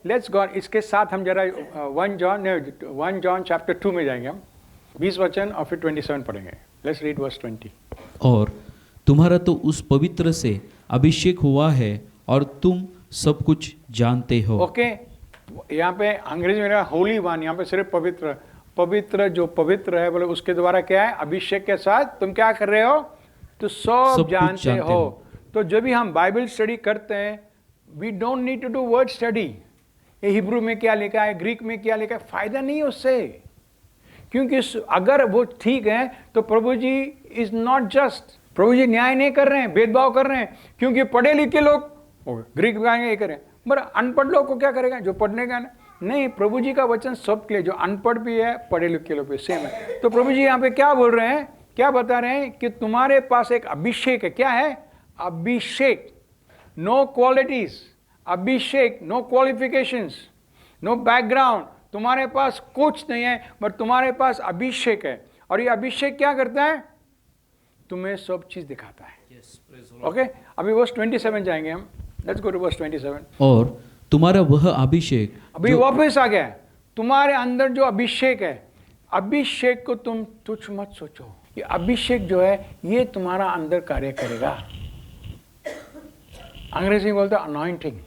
Let's go, इसके साथ हम जरा 1 जॉन चैप्टर 2 में जाएंगे। हम 20 वचन और फिर 27 पढ़ेंगे। Let's read verse 20। और तुम्हारा तो उस पवित्र से अभिषेक हुआ है और तुम सब कुछ जानते हो। ओके, यहाँ पे अंग्रेजी में होली वन, यहाँ पे सिर्फ पवित्र। पवित्र जो पवित्र है बोले उसके द्वारा क्या है, अभिषेक के साथ तुम क्या कर रहे हो, तो सब जानते हो। तो जब भी हम बाइबल स्टडी करते हैं, we don't need to do word study. ये हिब्रू में क्या लिखा है, ग्रीक में क्या लिखा है, फायदा नहीं है उससे। क्योंकि अगर वो ठीक है तो प्रभु जी इज नॉट जस्ट, प्रभु जी न्याय नहीं कर रहे हैं, भेदभाव कर रहे हैं। क्योंकि पढ़े लिखे लोग ग्रीक गाएंगे ये करें, पर अनपढ़ लोग को क्या करेगा, जो पढ़ने का नहीं। प्रभु जी का वचन सबके लिए, जो अनपढ़ भी है पढ़े लिखे लोग भी सेम है। तो प्रभु जी यहाँ पे क्या बोल रहे हैं, क्या बता रहे हैं कि तुम्हारे पास एक अभिषेक है। क्या है, अभिषेक, नो क्वालिटीज, अभिषेक, नो क्वालिफिकेशंस, नो बैकग्राउंड, तुम्हारे पास कुछ नहीं है, बट तुम्हारे पास अभिषेक है। और ये अभिषेक क्या करता है, तुम्हें सब चीज दिखाता है। ओके, अभी वर्स 27 जाएंगे हम। Let's go to verse 27। और तुम्हारा वह अभिषेक, अभी वापस आ गया, तुम्हारे अंदर जो अभिषेक है, अभिषेक को तुम तुच्छ मत सोचो। ये अभिषेक जो है ये तुम्हारा अंदर कार्य करेगा। अंग्रेजी में बोलते हैं अनॉइंटिंग।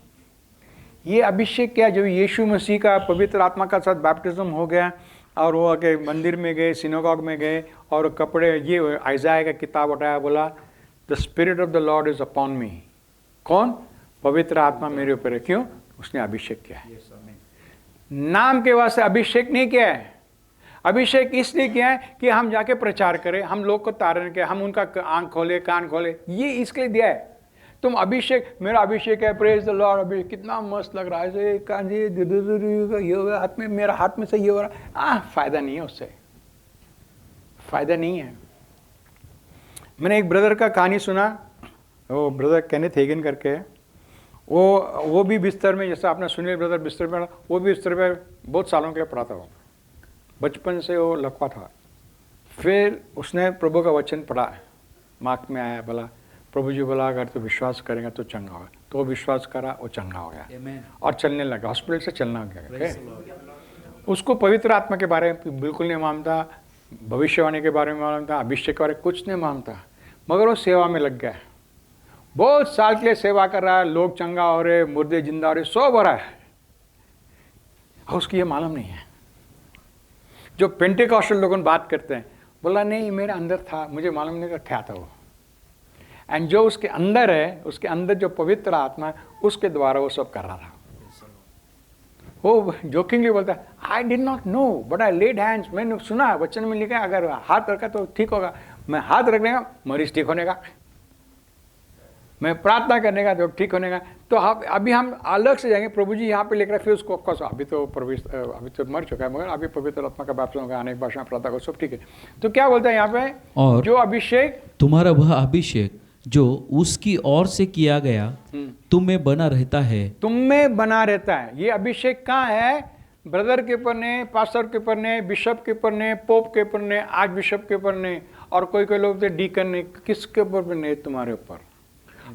ये अभिषेक क्या, जब यीशु मसीह का पवित्र आत्मा का साथ बैप्टिज्म हो गया और वो आके मंदिर में गए, सिनेगॉग में गए और कपड़े, ये आइज़ाया का किताब उठाया, बोला the spirit of the Lord is upon मी। कौन, पवित्र आत्मा मेरे ऊपर है। क्यों, उसने अभिषेक किया है। नाम के वास्ते अभिषेक नहीं किया है। अभिषेक इसलिए किया है कि हम जाके प्रचार करें, हम लोग को तारण के, हम उनका आंख खोले, कान खोले, ये इसके लिए दिया है। तुम अभिषेक, मेरा अभिषेक है, प्रेज द लॉर्ड, अभिषेक कितना मस्त लग रहा है, ये हो गया हाथ में, मेरा हाथ में से ये हो रहा है, फायदा नहीं है उससे, फायदा नहीं है। मैंने एक ब्रदर का कहानी सुना, वो ब्रदर केनेथ हेगन करके, वो भी बिस्तर में, जैसा आपने सुनील ब्रदर बिस्तर में, वो भी बिस्तर में बहुत सालों के लिए पढ़ा था। वो बचपन से वो लकवा था। फिर उसने प्रभु का वचन पढ़ा, मार्क में आया, बोला प्रभु जी बोला अगर तो विश्वास करेगा तो चंगा होगा। तो वो विश्वास करा, वो चंगा हो गया और चलने लगा, हॉस्पिटल से चलना हो गया। उसको पवित्र आत्मा के बारे में बिल्कुल नहीं मानता, भविष्यवाणी के बारे में मानता, अभिषेक के बारे में कुछ नहीं मानता, मगर वो सेवा में लग गया। बहुत साल के लिए सेवा कर रहा है, लोग चंगा हो रहे, मुर्दे जिंदा हो रहे, सब हो रहा है, और उसकी ये मालूम नहीं है। जो पेंटेकॉस्टल लोगों बात करते हैं, बोला नहीं मेरे अंदर था, मुझे मालूम नहीं था क्या था वो। एंड जो उसके अंदर है, उसके अंदर जो पवित्र आत्मा है, उसके द्वारा वो सब कर रहा था। वो जोकिंगली बोलता है I did not know but I laid hands, मैंने सुना वचन में लिखा अगर हाथ रखा तो ठीक होगा, मैं हाथ रखने का मरीज ठीक होने का, मैं प्रार्थना करने का तो ठीक होने का। तो अभी हम अलग से जाएंगे, प्रभु जी यहाँ पे लिख रहे, फिर उसको ऑफकोर्स अभी तो मर चुका है, मगर अभी पवित्र आत्मा का बैप्टिज्म होगा, अनेक भाषा में प्रार्थना को सब ठीक है। तो क्या बोलता है यहाँ पे, और जो अभिषेक, तुम्हारा वह अभिषेक जो उसकी ओर से किया गया तुम में बना रहता है, तुम में बना रहता है। ये अभिषेक कहाँ है, ब्रदर के ऊपर ने, पास्टर के ऊपर ने, बिशप के ऊपर ने, पोप के ऊपर ने, आर्च बिशप के ऊपर ने, और कोई कोई लोग थे डीकन ने, किसके ऊपर नहीं, तुम्हारे ऊपर।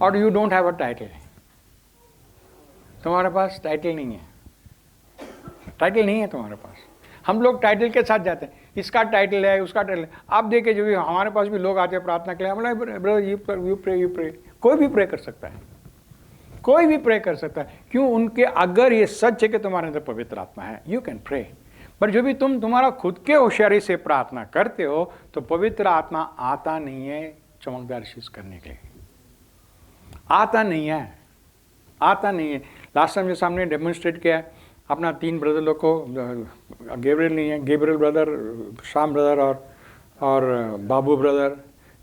और you don't have a title, तुम्हारे पास टाइटल नहीं है, टाइटल नहीं है तुम्हारे पास। हम लोग टाइटल के साथ जाते हैं, इसका टाइटल है, उसका टाइटल है। आप देखे जो भी हमारे पास भी लोग आते हैं प्रार्थना के लिए, हम ब्रदर यू प्रे, कोई भी प्रे कर सकता है, कोई भी प्रे कर सकता है। क्यों, उनके अगर ये सच है कि तुम्हारे अंदर पवित्र आत्मा है, यू कैन प्रे। पर जो भी तुम्हारा खुद के होशियारी से प्रार्थना करते हो, तो पवित्र आत्मा आता नहीं है चमकदार चीज करने के लिए, आता नहीं है, आता नहीं है। लास्ट टाइम जो सामने डेमोन्स्ट्रेट किया है अपना 3 ब्रदर लोग को, गैब्रियल नहीं है, गैब्रियल ब्रदर, शाम ब्रदर और बाबू ब्रदर,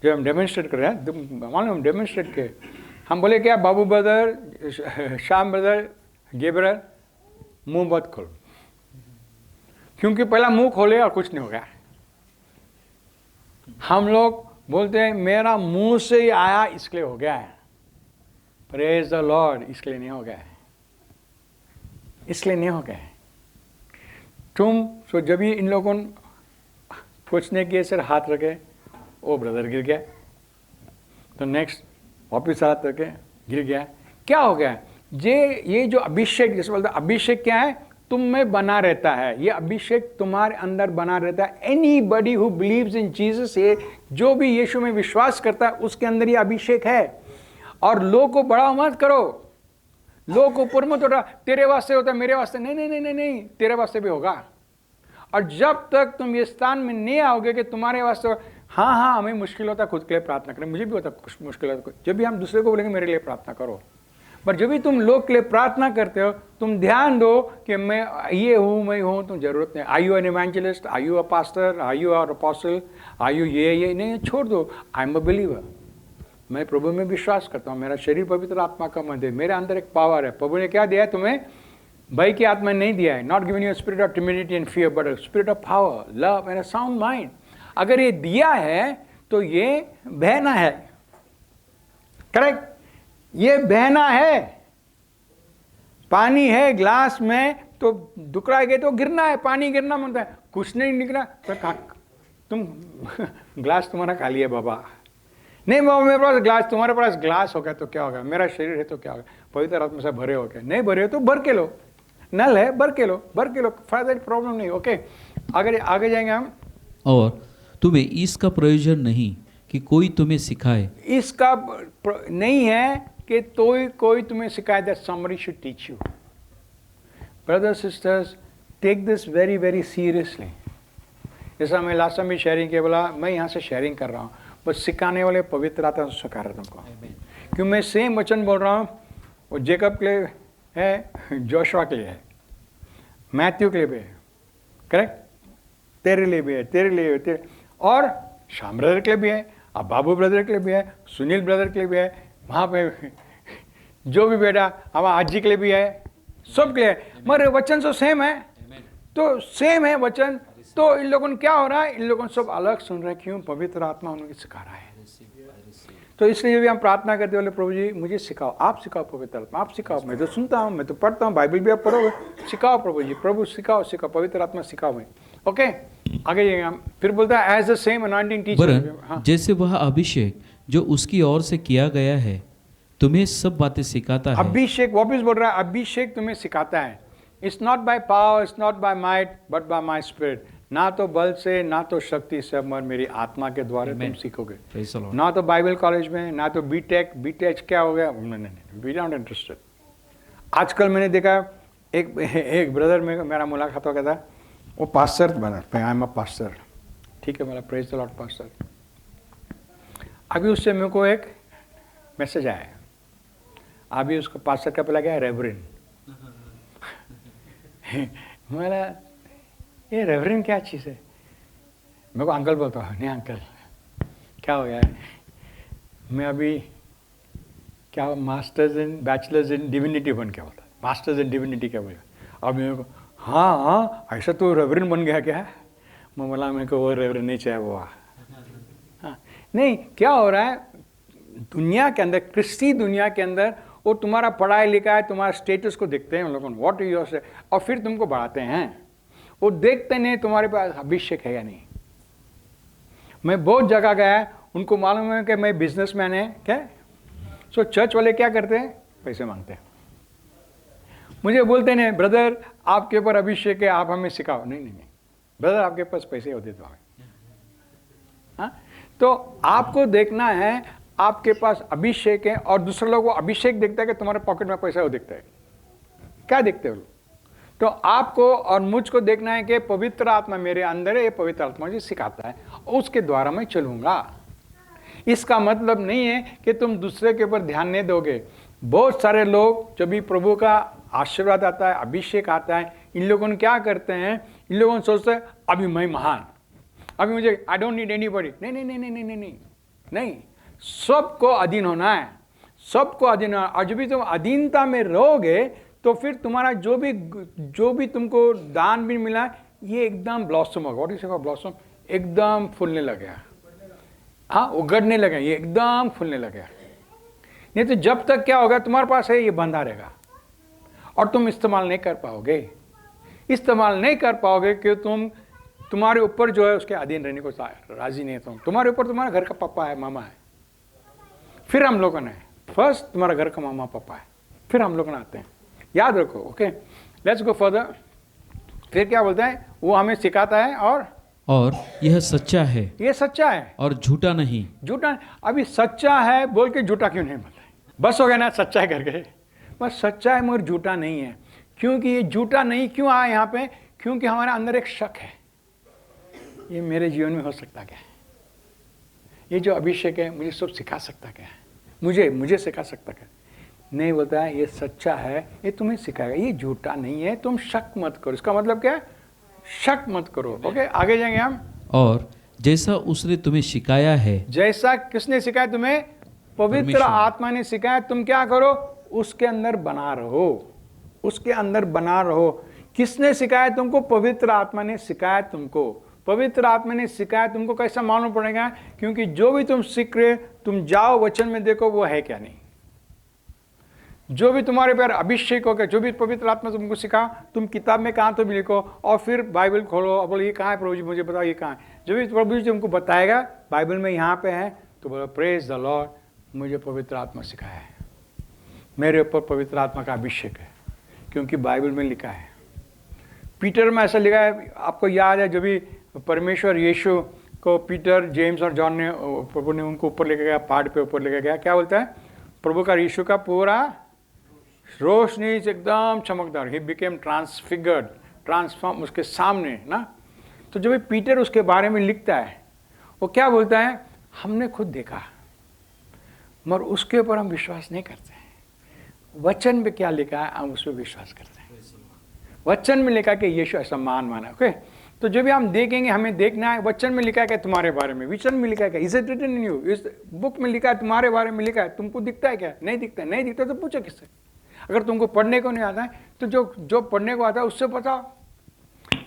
जो हम डेमोन्स्ट्रेट कर रहे हैं, मालूम हम डेमोन्स्ट्रेट किए, हम बोले क्या, बाबू ब्रदर, शाम ब्रदर, गैब्रियल, मुंह मत खोल, क्योंकि पहला मुंह खोले और कुछ नहीं हो गया। हम लोग बोलते हैं मेरा मुंह से ही आया इसलिए हो गया है, प्रेज द लॉर्ड, इसलिए नहीं हो गया है, इसलिए नहीं हो गया है। तुम जब भी इन लोगों ने पूछने के सिर हाथ रखे, वो ब्रदर गिर गया, तो नेक्स्ट वापिस आ करके गिर गया। क्या हो गया? ये जो अभिषेक, जैसे बोलते हैं अभिषेक क्या है? तुम में बना रहता है। ये अभिषेक तुम्हारे अंदर बना रहता है। Anybody who believes in Jesus, ये जो भी यीशु में विश्वास करता है उसके अंदर ये अभिषेक है। और लोग को बड़ा मत करो, लोग को ऊपर मत उठा, तेरे वास्ते होता है मेरे वास्ते नहीं, नहीं नहीं नहीं नहीं, तेरे वास्ते भी होगा। और जब तक तुम ये स्थान में नहीं आओगे कि तुम्हारे वास्ते, हाँ हाँ हमें मुश्किल होता है खुद के लिए प्रार्थना करें, मुझे भी होता है कुछ मुश्किल होता है, जब भी हम दूसरे को बोलेंगे मेरे लिए प्रार्थना करो, पर जब भी तुम लोग के लिए प्रार्थना करते हो तुम ध्यान दो कि मैं ये हूँ, मैं हूँ, तुम जरूरत नहीं। Are you an evangelist, are you a pastor, are you are apostle, are you ये नहीं, छोड़ दो। आई एम अ बिलीवर, मैं प्रभु में विश्वास करता हूँ, मेरा शरीर पवित्र आत्मा का मंदिर, मेरे अंदर एक पावर है। प्रभु ने क्या दिया है तुम्हें? भय की आत्मा नहीं दिया है। Not given you spirit of timidity and fear but spirit of power, love and a sound mind. अगर ये दिया है तो ये बहना है, करेक्ट? ये बहना है। पानी है ग्लास में तो दुकड़ा गए तो गिरना है, पानी गिरना बनता है, कुछ नहीं निकला तो तुम ग्लास तुम्हारा खाली है बाबा। नहीं बाबा मेरे पास ग्लास, तुम्हारे पास ग्लास हो गया तो क्या होगा? मेरा शरीर है तो क्या होगा? पवित्र आत्मा से भरे हो गए। नहीं भरे हो तो भर के लो, नल है भर के लो, भर के लो, फायदा प्रॉब्लम नहीं। ओके, आगे जाएंगे हम। और तुम्हें इसका प्रयोजन नहीं कि कोई तुम्हें सिखाए, इसका नहीं है कि कोई तुम्हें सिखाए, that somebody should teach you. Brothers sisters, take this very very seriously. जैसा मैं लास्ट टाइम भी शेयरिंग किया, बोला मैं यहाँ से शेयरिंग कर रहा हूँ, बस सिखाने वाले पवित्र आत्मा से सिखा रहा तुमको। क्यों मैं सेम वचन बोल रहा हूँ, वो जेकब के लिए है, जोशुआ के लिए है, मैथ्यू के लिए भी है, करेक्ट? तेरे लिए भी है, तेरे लिए भी है, और श्याम ब्रदर के लिए भी है, अब बाबू ब्रदर के लिए भी है, सुनील ब्रदर के लिए भी है, वहाँ पे जो भी बेटा हमारा आजी के लिए भी है, सब के लिए है। मगर वचन तो सेम है, तो सेम है वचन। तो इन लोगों ने क्या हो रहा है? इन लोगों ने सब अलग सुन रहे हैं। क्यों? पवित्र आत्मा उनको सिखा रहा है। तो इसलिए जब भी हम प्रार्थना करते बोले प्रभु जी मुझे सिखाओ, आप सिखाओ पवित्र आत्मा, आप सिखाओ। मैं तो सुनता हूँ, मैं तो पढ़ता हूँ, बाइबल भी आप पढ़ोगे, सिखाओ प्रभु जी, प्रभु सिखाओ, सिखाओ, पवित्र आत्मा सिखाओ मैं। ओके, आगे जाएंगे हम। फिर बोलता है as the same anointing teacher, जैसे वह अभिषेक जो उसकी ओर से किया गया है तुम्हें सब बातें सिखाता है। अभिषेक वापिस बोल रहा है, अभिषेक तुम्हें सिखाता है। It's not by power, it's not by might, but by my spirit. ना तो बल से, ना तो शक्ति से, मगर मेरी आत्मा के द्वारा तुम सीखोगे। ना तो बाइबल कॉलेज में, ना तो बीटेक क्या हो गया, नहीं, वी नॉट इंटरेस्टेड। आजकल मैंने देखा एक ब्रदर में मेरा मुलाकात हो गया था, वो पास्टर बना, आई एम अ पास्टर, ठीक है, मेरा प्रेज द लॉर्ड पास्टर। अभी उससे मेरे को एक मैसेज आया, अभी उसको पास्टर का पहला क्या है, रेवरेंड। मेरा ये रेवरेंड क्या चीज़ है? मेरे को अंकल बोलता हूँ, नहीं अंकल क्या हो गया है? मैं अभी क्या masters in bachelors in divinity बन क्या बोलता, मास्टर्स इन डिविनिटी क्या बोला। अब मेरे को हाँ हाँ ऐसा तो रेवरेंड बन गया क्या? मैं बोला मेरे को वो रेवरेंड नहीं चाहिए वो। हाँ नहीं, क्या हो रहा है दुनिया के अंदर, क्रिस्ती दुनिया के अंदर, वो तुम्हारा पढ़ाई लिखा है, तुम्हारा स्टेटस को देखते हैं उन लोगों, व्हाट इज योर स्टेटस, और फिर तुमको बढ़ाते हैं। वो देखते नहीं तुम्हारे पास अभिषेक है या नहीं। मैं बहुत जगह गया, उनको मालूम है कि मैं बिजनेसमैन है क्या, सो चर्च वाले क्या करते हैं, पैसे मांगते हैं। मुझे बोलते नहीं ब्रदर आपके ऊपर अभिषेक है, आप हमें सिखाओ। नहीं नहीं नहीं ब्रदर, आपके पास पैसे होते तो हमें। हाँ, तो आपको देखना है आपके पास अभिषेक है, और दूसरे लोगों को अभिषेक देखता है कि तुम्हारे पॉकेट में पैसा हो, दिखता है क्या देखते हो लोग। तो आपको और मुझको देखना है कि पवित्र आत्मा मेरे अंदर है, ये पवित्र आत्मा मुझे सिखाता है, उसके द्वारा मैं चलूंगा। इसका मतलब नहीं है कि तुम दूसरे के ऊपर ध्यान नहीं दोगे। बहुत सारे लोग जब भी प्रभु का आशीर्वाद आता है, अभिषेक आता है, इन लोगों ने क्या करते हैं, इन लोगों ने सोचते हैं अभी मैं महान, अभी मुझे आई डोंट नीड एनीबॉडी। नहीं नहीं नहीं नहीं नहीं नहीं नहीं, सबको अधीन होना है, सबको अधीन होना। और जब भी तुम अधीनता में रहोगे तो फिर तुम्हारा जो भी तुमको दान भी मिला ये एकदम ब्लॉसम होगा। व्हाट इज इट, ब्लॉसम, एकदम फूलने लगेगा, हाँ उगड़ने लगेगा, ये एकदम फूलने लगेगा। नहीं तो जब तक क्या होगा, तुम्हारे पास है ये बंधा रहेगा और तुम इस्तेमाल नहीं कर पाओगे। इस्तेमाल नहीं कर पाओगे कि तुम्हारे ऊपर जो है उसके अधीन रहने को राजी नहीं। तुम्हारे ऊपर तुम्हारे घर का पापा है, मामा है, फिर हम लोगों ने फर्स्ट तुम्हारा घर का मामा पापा है, फिर हम लोग आते हैं। याद रखो। Okay, let's go further. फिर क्या बोलता है, वो हमें सिखाता है और यह सच्चा है ये सच्चा है और झूठा नहीं। झूठा। अभी सच्चा है बोल के झूठा क्यों नहीं बोलता है? बस हो गया ना, सच्चा है करके, बस सच्चा है मगर झूठा नहीं है। क्योंकि ये झूठा नहीं क्यों आया यहाँ पे? क्योंकि हमारे अंदर एक शक है, ये मेरे जीवन में हो सकता क्या है? ये जो अभिषेक है मुझे सब सिखा सकता क्या है? मुझे सिखा सकता क्या? नहीं, बोलता है ये सच्चा है, ये तुम्हें सिखाएगा, ये झूठा नहीं है, तुम शक मत करो। इसका मतलब क्या है? शक मत करो। ओके, आगे जाएंगे हम। और जैसा उसने तुम्हें सिखाया है, जैसा किसने सिखाया तुम्हें? पवित्र परमेश्वर। आत्मा ने सिखाया। तुम क्या करो? उसके अंदर बना रहो, उसके अंदर बना रहो। किसने सिखाया तुमको? पवित्र आत्मा ने सिखाया तुमको। पवित्र आत्मा ने सिखाया तुमको। कैसा मालूम पड़ेगा? क्योंकि जो भी तुम सीख रहे, तुम जाओ वचन में देखो वो है क्या नहीं। जो भी तुम्हारे पर अभिषेक हो गया, जो भी पवित्र आत्मा तुमको सिखा, तुम किताब में कहाँ तो भी लिखो और फिर बाइबल खोलो और बोलो ये कहाँ है प्रभु जी, मुझे बताओ ये कहाँ है। जो भी प्रभु जी तुमको बताएगा बाइबल में यहाँ पे है, तो बोलो प्रेज द लॉर्ड, मुझे पवित्र आत्मा सिखाया है, मेरे ऊपर पवित्र आत्मा का अभिषेक है, क्योंकि बाइबल में लिखा है। पीटर में ऐसा लिखा है, आपको याद है, जो भी परमेश्वर यीशु को पीटर, जेम्स और जॉन ने, प्रभु ने उनको ऊपर लेके गया, पहाड़ पे ऊपर लेके गया, क्या बोलता है? प्रभु का यीशु का पूरा रोशनी एकदम चमकदार, ही बिकेम ट्रांसफिगर्ड, ट्रांसफॉर्म उसके सामने ना। तो जब पीटर उसके बारे में लिखता है, वो क्या बोलता है? हमने खुद देखा मगर उसके ऊपर हम विश्वास नहीं करते हैं। वचन में क्या लिखा है हम उस पर विश्वास करते हैं। वचन में लिखा कि यीशु ऐसा माना। ओके, तो जो भी हम देखेंगे हमें देखना है वचन में लिखा है क्या तुम्हारे बारे में, वचन में लिखा है क्या, is it written in you, इस बुक में लिखा है तुम्हारे बारे में लिखा है, तुमको दिखता है क्या? नहीं दिखता है। नहीं दिखता तो पूछो किससे। अगर तुमको पढ़ने को नहीं आता है तो जो पढ़ने को आता है उससे बताओ।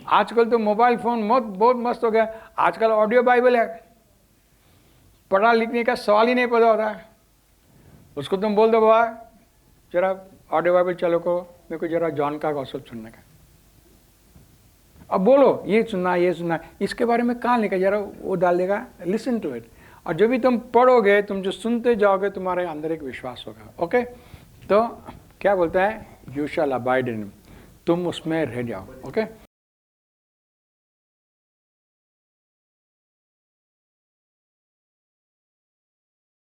आजकल तो मोबाइल फोन बहुत मस्त हो गया, आजकल ऑडियो बाइबल है, पढ़ा लिखने का सवाल ही नहीं पता होता है। उसको तुम बोल दो बाबा जरा ऑडियो बाइबल चलो को, मेरे को जरा जॉन का गॉसिप सुनने का। अब बोलो ये सुनना, इसके बारे में कहाँ लिखा, जरा वो डाल देगा, लिसन टू इट। और जो भी तुम पढ़ोगे, तुम जो सुनते जाओगे, तुम्हारे अंदर एक विश्वास होगा। ओके, तो क्या बोलता है? यू शैल अबाइड इन, तुम उसमें रह जाओ। ओके,